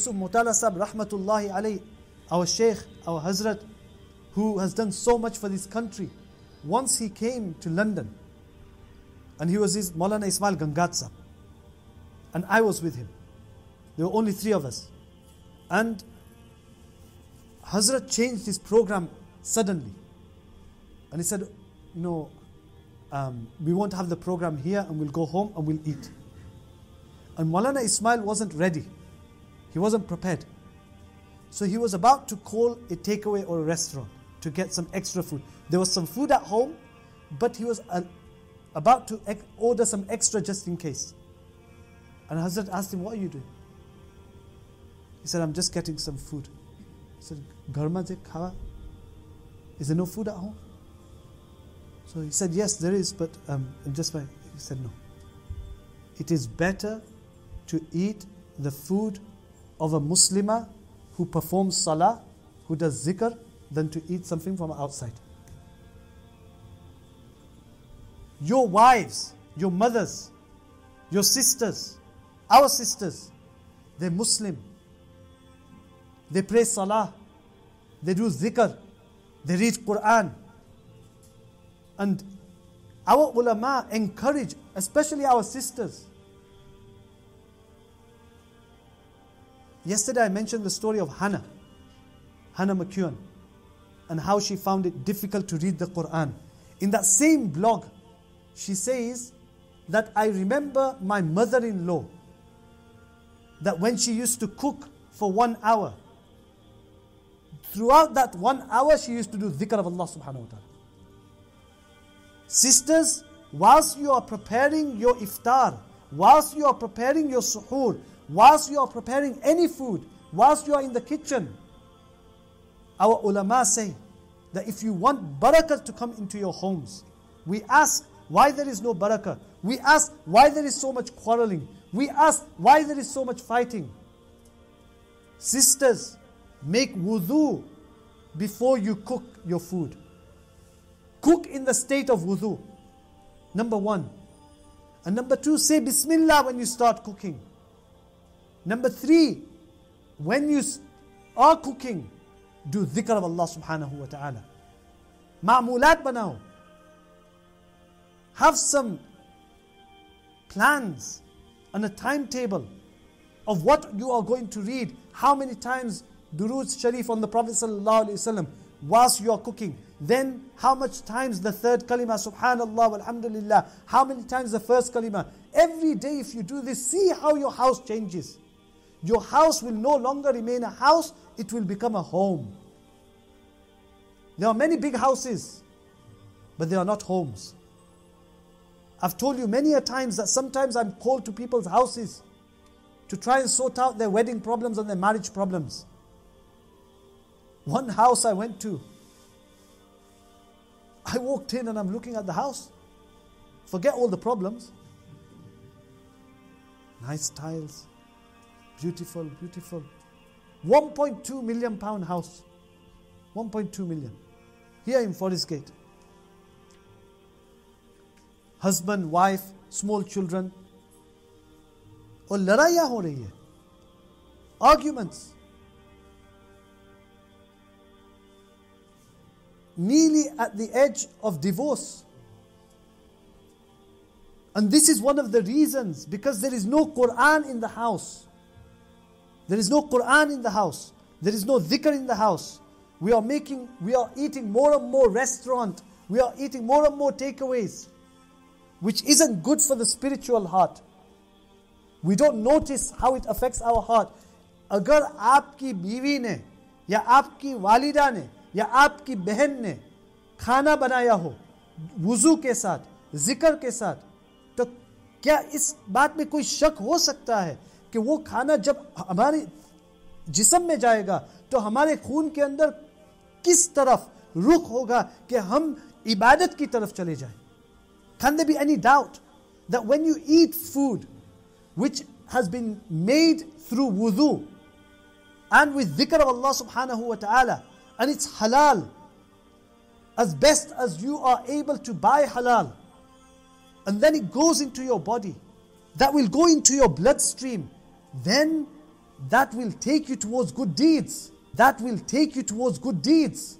Mutala Sahib Rahmatullahi alayhi, our Shaykh, our Hazrat, who has done so much for this country. Once he came to London, and he was his Maulana Ismail Gangat Sahib, and I was with him. There were only 3 of us. And Hazrat changed his program suddenly. And he said, no, we won't have the program here, and we'll go home and we'll eat. And Maulana Ismail wasn't ready. He wasn't prepared. So he was about to call a takeaway or a restaurant to get some extra food. There was some food at home, but he was about to order some extra just in case. And Hazrat asked him, what are you doing? He said, I'm just getting some food. He said, Garma je khawa? Is there no food at home? So he said, yes, there is, but he said, no. It is better to eat the food of a Muslimah who performs salah, who does zikr, than to eat something from outside. Your wives, your mothers, your sisters, our sisters, they're Muslim. They pray salah, they do zikr, they read Quran. And our ulama encourage, especially our sisters. Yesterday I mentioned the story of Hannah McEwen, and how she found it difficult to read the Quran. In that same blog, she says that I remember my mother-in-law, that when she used to cook for 1 hour, throughout that 1 hour she used to do dhikr of Allah subhanahu wa ta'ala. Sisters, whilst you are preparing your iftar, whilst you are preparing your suhoor, whilst you are preparing any food, whilst you are in the kitchen, our ulama say that if you want barakah to come into your homes, we ask why there is no barakah. We ask why there is so much quarreling. We ask why there is so much fighting. Sisters, make wudu before you cook your food. Cook in the state of wudu. Number 1. And number 2, say Bismillah when you start cooking. Number 3, when you are cooking, do dhikr of Allah subhanahu wa ta'ala. Ma'mulat banao. Have some plans and a timetable of what you are going to read. How many times Durood Sharif on the Prophet sallallahu alaihi wasallam whilst you are cooking. Then how much times the 3rd kalima, subhanallah, alhamdulillah. How many times the 1st kalima. Every day if you do this, see how your house changes. Your house will no longer remain a house, it will become a home. There are many big houses, but they are not homes. I've told you many a times that sometimes I'm called to people's houses to try and sort out their wedding problems and their marriage problems. One house I went to, I walked in and I'm looking at the house. Forget all the problems. Nice tiles. Beautiful, beautiful. 1.2 million pound house. 1.2 million. Here in Forest Gate. Husband, wife, small children. और लड़ाइयाँ हो रही है. Arguments. Nearly at the edge of divorce. And this is one of the reasons, because there is no Quran in the house. There is no Quran in the house. There is no dhikr in the house. We are eating more and more restaurant. We are eating more and more takeaways, which isn't good for the spiritual heart. We don't notice how it affects our heart. अगर आपकी बीवी ने या आपकी वालिदा ने या आपकी बहन ने खाना बनाया हो वुजू के साथ, जिक्र के साथ, तो क्या इस बात में कोई शक हो सकता है कि वो खाना जब हमारे जिस्म में जाएगा तो हमारे खून के अंदर किस तरफ रुख होगा कि हम इबादत की तरफ चले जाएं? Can there be any doubt that when you eat food which has been made through wudu and with dhikr of Allah subhanahu wa ta'ala, and it's halal, as best as you are able to buy halal, and then it goes into your body, that will go into your bloodstream, then that will take you towards good deeds. That will take you towards good deeds.